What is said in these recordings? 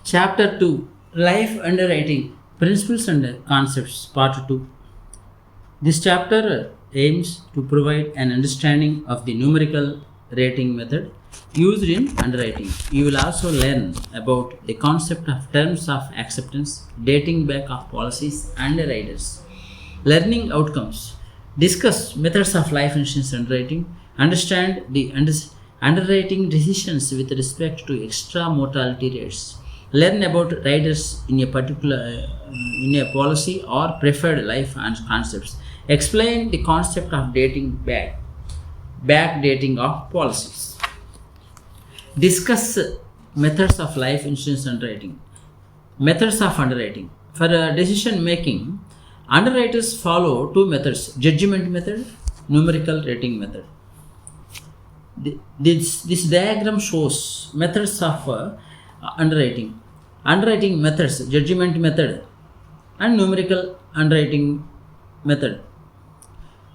Chapter 2, Life Underwriting Principles and Concepts, Part 2. This chapter aims to provide an understanding of the numerical rating method used in underwriting. You will also learn about the concept of terms of acceptance, dating back of policies and riders, learning outcomes, discuss methods of life insurance underwriting, understand the underwriting decisions with respect to extra mortality rates, learn about riders in a particular in a policy or preferred life and concepts, explain the concept of backdating of policies, discuss methods of life insurance underwriting. Methods of underwriting. For decision making, underwriters follow two methods: judgment method, numerical rating method. This diagram shows methods of underwriting. Underwriting methods: judgment method and numerical underwriting method.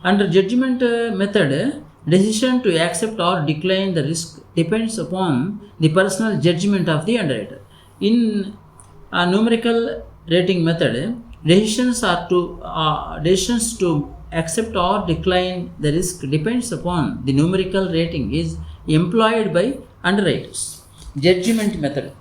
Under judgment method, decision to accept or decline the risk depends upon the personal judgment of the underwriter. In a numerical rating method, decisions to accept or decline the risk depends upon the numerical rating is employed by underwriters. Judgment method.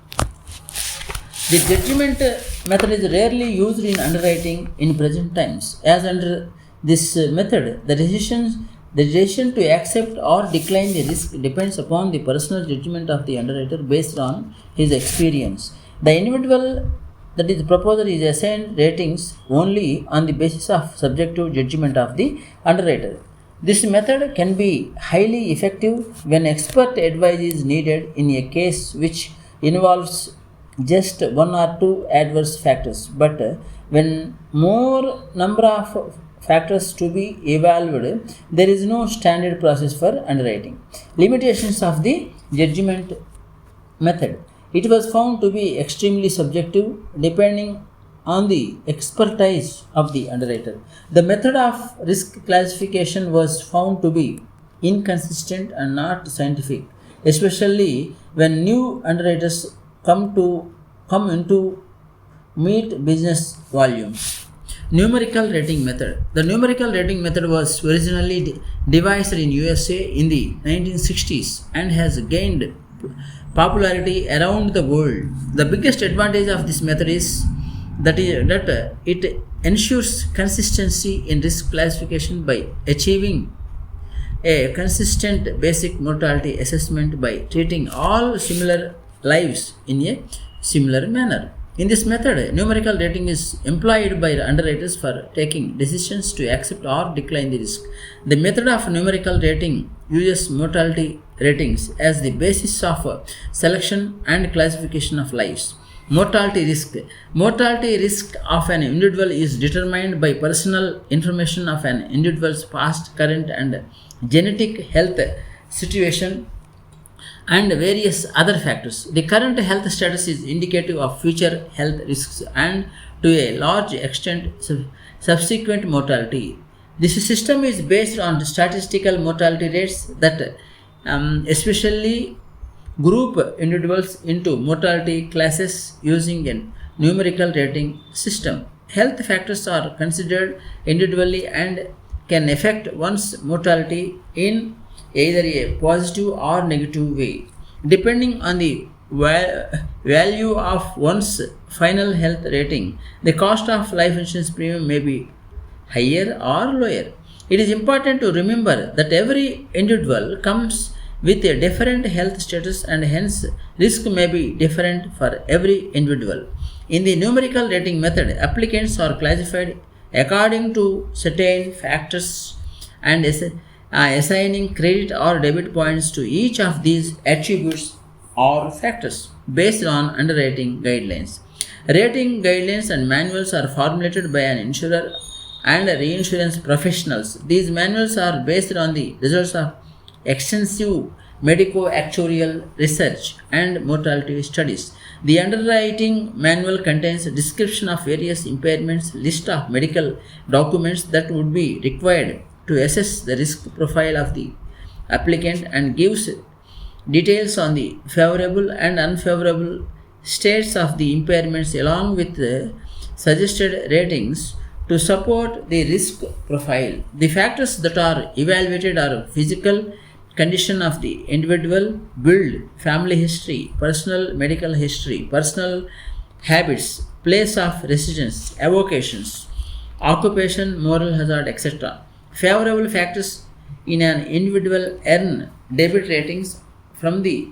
The judgment method is rarely used in underwriting in present times, as under this method, the decision to accept or decline the risk depends upon the personal judgment of the underwriter based on his experience. The individual, that is, the proposer, is assigned ratings only on the basis of subjective judgment of the underwriter. This method can be highly effective when expert advice is needed in a case which involves just one or two adverse factors, but when more number of factors to be evaluated, there is no standard process for underwriting. Limitations of the judgment method. It was found to be extremely subjective depending on the expertise of the underwriter. The method of risk classification was found to be inconsistent and not scientific, especially when new underwriters come into meet business volumes. Numerical rating method. The numerical rating method was originally devised in USA in the 1960s and has gained popularity around the world. The biggest advantage of this method is that it ensures consistency in risk classification by achieving a consistent basic mortality assessment by treating all similar lives in a similar manner. In this method, numerical rating is employed by underwriters for taking decisions to accept or decline the risk. The method of numerical rating uses mortality ratings as the basis of selection and classification of lives. Mortality risk. Mortality risk of an individual is determined by personal information of an individual's past, current, and genetic health situation and various other factors. The current health status is indicative of future health risks and to a large extent subsequent mortality. This system is based on statistical mortality rates that especially group individuals into mortality classes using a numerical rating system. Health factors are considered individually and can affect one's mortality in either a positive or negative way. Depending on the value of one's final health rating, the cost of life insurance premium may be higher or lower. It is important to remember that every individual comes with a different health status and hence risk may be different for every individual. In the numerical rating method, applicants are classified according to certain factors and assigning credit or debit points to each of these attributes or factors based on underwriting guidelines. Rating guidelines and manuals are formulated by an insurer and reinsurance professionals. These manuals are based on the results of extensive medico-actuarial research and mortality studies. The underwriting manual contains a description of various impairments, list of medical documents that would be required to assess the risk profile of the applicant and gives details on the favorable and unfavorable states of the impairments along with the suggested ratings to support the risk profile. The factors that are evaluated are physical condition of the individual, build, family history, personal medical history, personal habits, place of residence, avocations, occupation, moral hazard, etc. Favorable factors in an individual earn debit ratings from the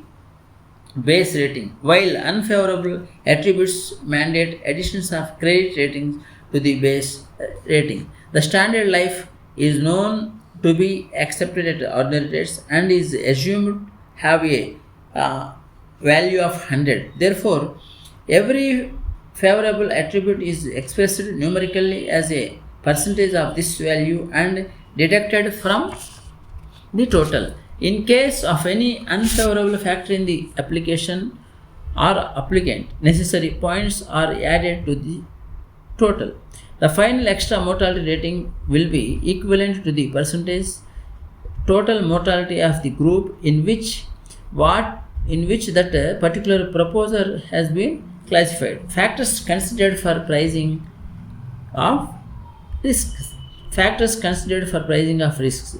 base rating, while unfavorable attributes mandate additions of credit ratings to the base rating. The standard life is known to be accepted at ordinary rates and is assumed have a value of 100. Therefore, every favorable attribute is expressed numerically as a percentage of this value and deducted from the total. In case of any unfavorable factor in the application or applicant, necessary points are added to the total. The final extra mortality rating will be equivalent to the percentage total mortality of the group in which that particular proposer has been classified. Factors considered for pricing of risks. Factors considered for pricing of risks.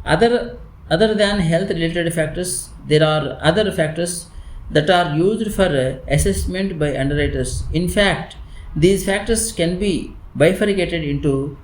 Other than health related factors, there are other factors that are used for assessment by underwriters. In fact, these factors can be bifurcated into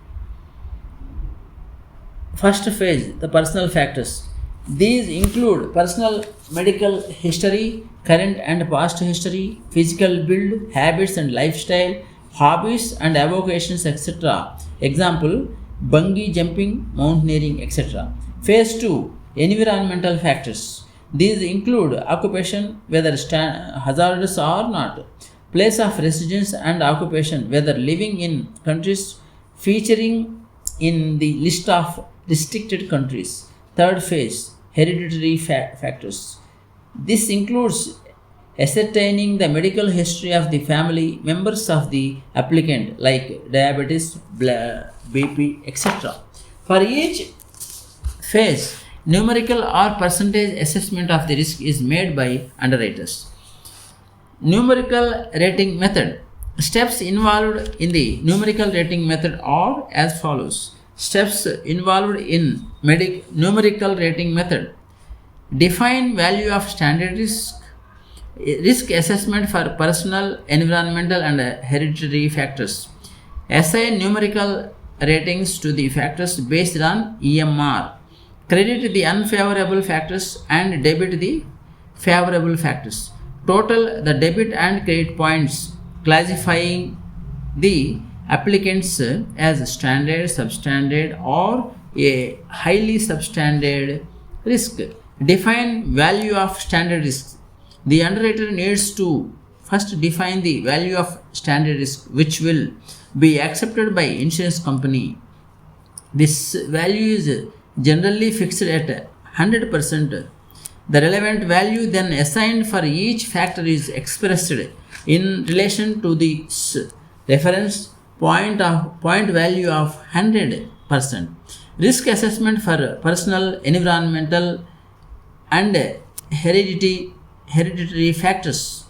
first phase, the personal factors. These include personal medical history, current and past history, physical build, habits and lifestyle, hobbies and avocations, etc. Example, bungee jumping, mountaineering, etc. Phase 2, environmental factors. These include occupation, whether hazardous or not, place of residence and occupation, whether living in countries featuring in the list of restricted countries. Third phase, hereditary factors. This includes ascertaining the medical history of the family members of the applicant, like diabetes, BP, etc. For each phase, numerical or percentage assessment of the risk is made by underwriters. Numerical rating method. Steps involved in the numerical rating method are as follows. Steps involved in numerical rating method. Define value of standard risk. Risk assessment for personal, environmental and hereditary factors. Assign numerical ratings to the factors based on EMR. Credit the unfavorable factors and debit the favorable factors. Total the debit and credit points, classifying the applicants as standard, substandard or a highly substandard risk. Define value of standard risk. The underwriter needs to first define the value of standard risk which will be accepted by insurance company. This value is generally fixed at 100%. The relevant value then assigned for each factor is expressed in relation to the reference point value of 100%. Risk assessment for personal, environmental and hereditary factors.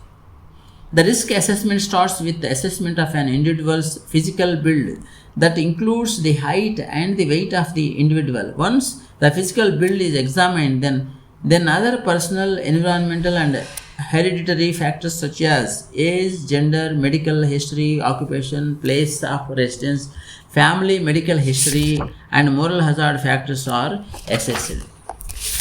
The risk assessment starts with the assessment of an individual's physical build that includes the height and the weight of the individual. Once the physical build is examined, then other personal, environmental and hereditary factors such as age, gender, medical history, occupation, place of residence, family medical history and moral hazard factors are assessed.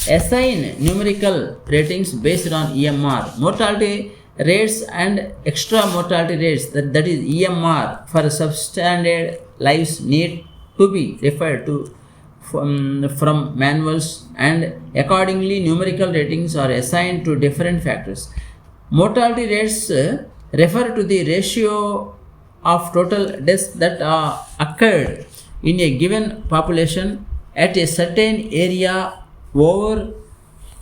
Assign numerical ratings based on EMR. Mortality rates and extra mortality rates, that is EMR for substandard lives, need to be referred to from manuals, and accordingly numerical ratings are assigned to different factors. Mortality rates refer to the ratio of total deaths that occurred in a given population at a certain area over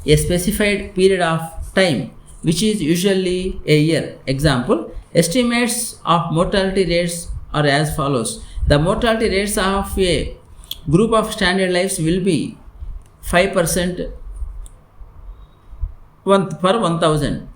a specified period of time, which is usually a year. Example, estimates of mortality rates are as follows. The mortality rates of a group of standard lives will be 5% per 1000.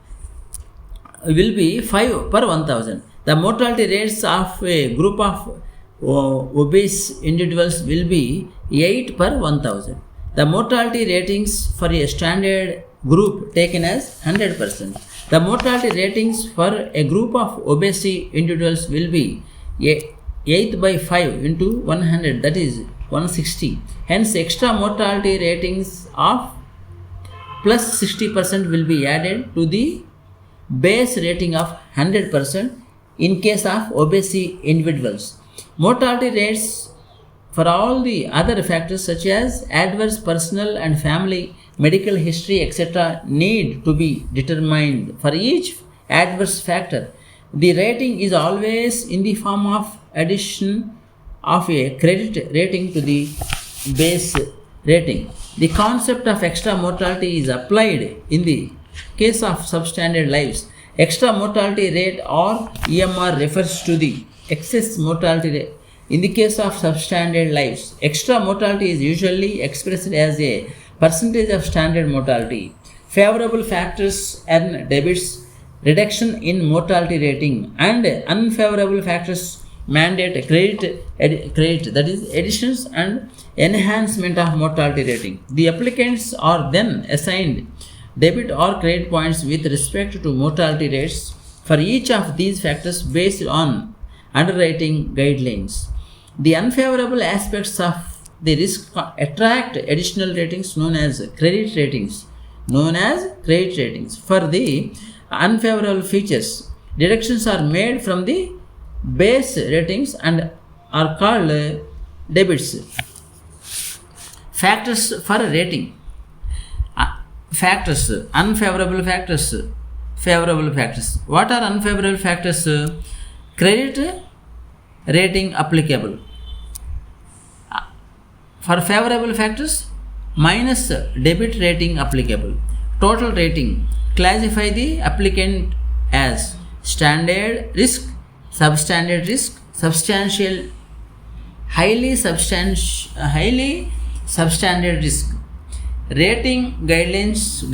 will be 5 per 1000. The mortality rates of a group of obese individuals will be 8 per 1000. The mortality ratings for a standard group taken as 100%. The mortality ratings for a group of obese individuals will be 8 by 5 into 100, that is 160. Hence, extra mortality ratings of plus 60% will be added to the base rating of 100% in case of obese individuals. Mortality rates for all the other factors such as adverse personal and family medical history etc. need to be determined. For each adverse factor, the rating is always in the form of addition of a credit rating to the base rating. The concept of extra mortality is applied in the case of substandard lives. Extra mortality rate or EMR refers to the excess mortality rate. In the case of substandard lives, extra mortality is usually expressed as a percentage of standard mortality. Favorable factors earn debits, reduction in mortality rating, and unfavorable factors mandate credit, that is additions and enhancement of mortality rating. The applicants are then assigned debit or credit points with respect to mortality rates for each of these factors based on underwriting guidelines. The unfavorable aspects of the risk attract additional ratings known as credit ratings. For the unfavorable features, deductions are made from the base ratings and are called debits. Factors for rating. Factors, unfavorable factors, favorable factors. What are unfavorable factors? Credit rating applicable. For favorable factors, minus debit rating applicable. Total rating. Classify the applicant as standard risk, substandard risk, substantial, highly substandard risk. Rating guides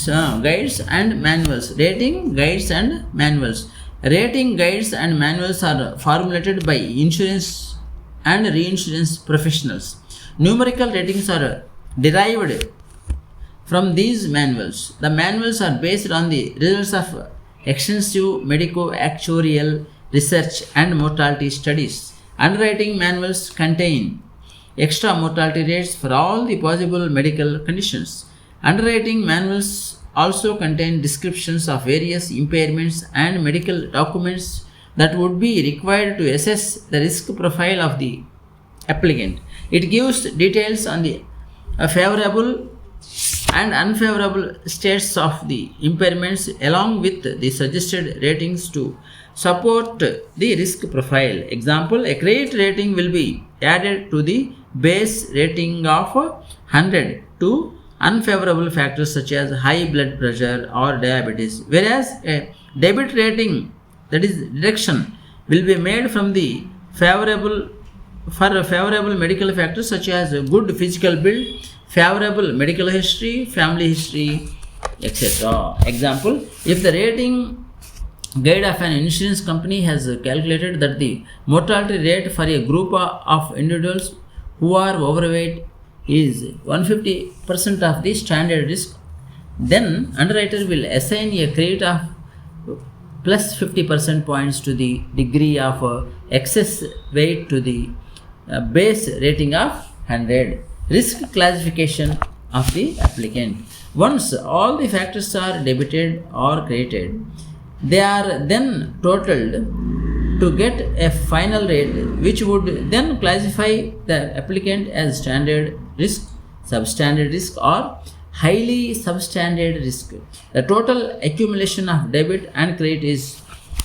and manuals. Rating guides and manuals. Rating guides and manuals are formulated by insurance and reinsurance professionals. Numerical ratings are derived from these manuals. The manuals are based on the results of extensive medico-actuarial research and mortality studies. Underwriting manuals contain extra mortality rates for all the possible medical conditions. Underwriting manuals also contain descriptions of various impairments and medical documents that would be required to assess the risk profile of the applicant. It gives details on the favorable and unfavorable states of the impairments along with the suggested ratings to support the risk profile. Example, a credit rating will be added to the base rating of 100 to unfavorable factors such as high blood pressure or diabetes, whereas a debit rating, that is deduction, will be made from the favorable medical factors such as good physical build, favorable medical history, family history, etc. Example, if the rating guide of an insurance company has calculated that the mortality rate for a group of individuals who are overweight is 150% of the standard risk, then underwriter will assign a credit of plus 50% points to the degree of excess weight to the base rating of 100. Risk classification of the applicant. Once all the factors are debited or credited, they are then totaled to get a final rate which would then classify the applicant as standard risk, substandard risk or highly substandard risk. The total accumulation of debit and credit is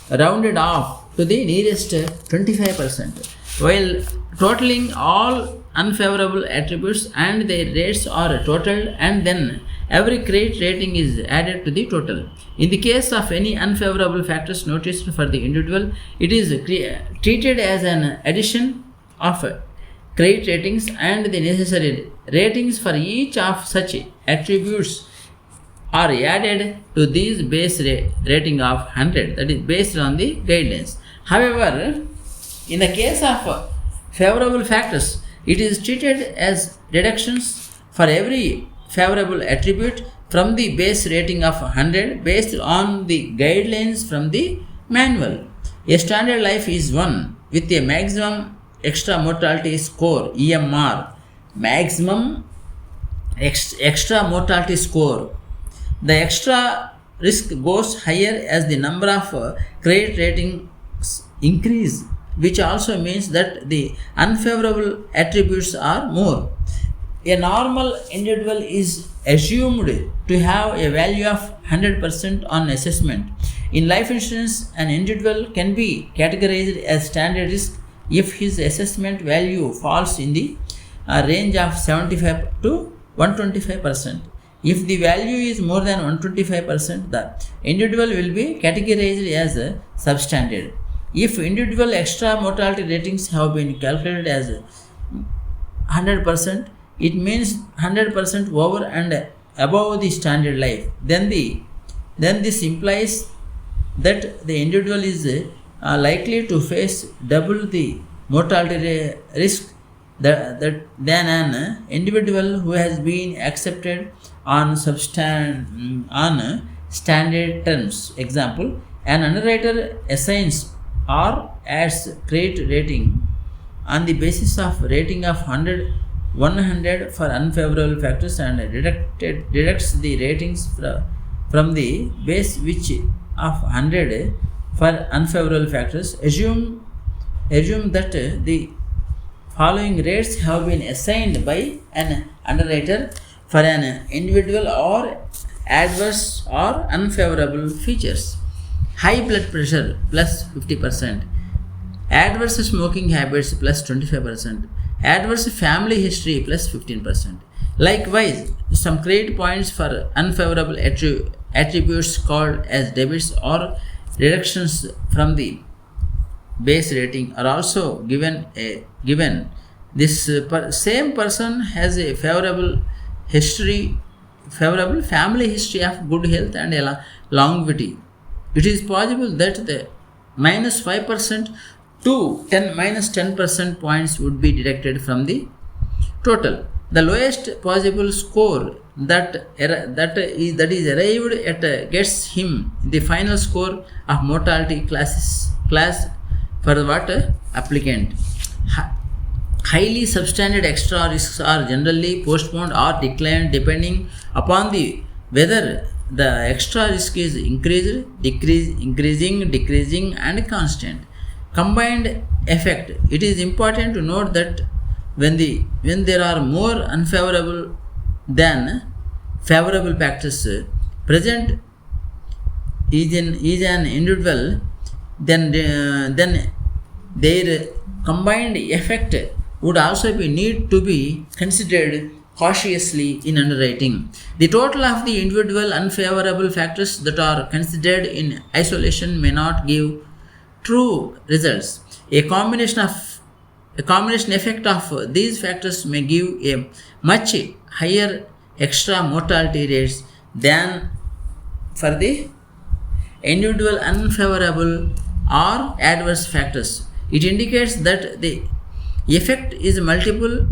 rounded off to the nearest 25%. While totaling all unfavorable attributes and their rates are totaled and then every credit rating is added to the total. In the case of any unfavorable factors noticed for the individual, it is treated as an addition of credit ratings and the necessary ratings for each of such attributes are added to these base rating of 100, that is based on the guidelines. However, in the case of favorable factors, it is treated as deductions for every favorable attribute from the base rating of 100 based on the guidelines from the manual. A standard life is one with a maximum extra mortality score, EMR, maximum extra mortality score. The extra risk goes higher as the number of credit ratings increase, which also means that the unfavorable attributes are more. A normal individual is assumed to have a value of 100% on assessment. In life insurance, an individual can be categorized as standard risk if his assessment value falls in the range of 75 to 125%. If the value is more than 125%, the individual will be categorized as a substandard. If individual extra mortality ratings have been calculated as 100%, it means 100% over and above the standard life. Then this implies that the individual is likely to face double the mortality risk than an individual who has been accepted on standard terms. Example, an underwriter assigns or adds credit rating on the basis of rating of 100 for unfavorable factors and deducts the ratings from the base which of 100 for unfavorable factors. Assume that the following rates have been assigned by an underwriter for an individual or adverse or unfavorable features. High blood pressure plus 50%, adverse smoking habits plus 25%, adverse family history plus 15%. Likewise, some credit points for unfavorable attributes called as debits or reductions from the base rating are also given. This same person has a favorable family history of good health and longevity. It is possible that the minus 5% to minus 10% points would be deducted from the total. The lowest possible score that is arrived at gets him the final score of mortality class for what applicant. Highly substandard extra risks are generally postponed or declined depending upon whether the extra risk is increasing and constant. Combined effect. It is important to note that when there are more unfavorable than favorable factors present is an individual, then their combined effect would also need to be considered cautiously in underwriting. The total of the individual unfavorable factors that are considered in isolation may not give true results. A combination effect of these factors may give a much higher extra mortality rates than for the individual unfavorable or adverse factors. It indicates that the effect is multiple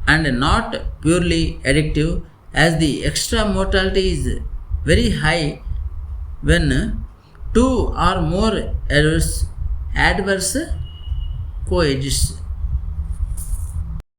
and not purely additive, as the extra mortality is very high when two or more adverse coexist.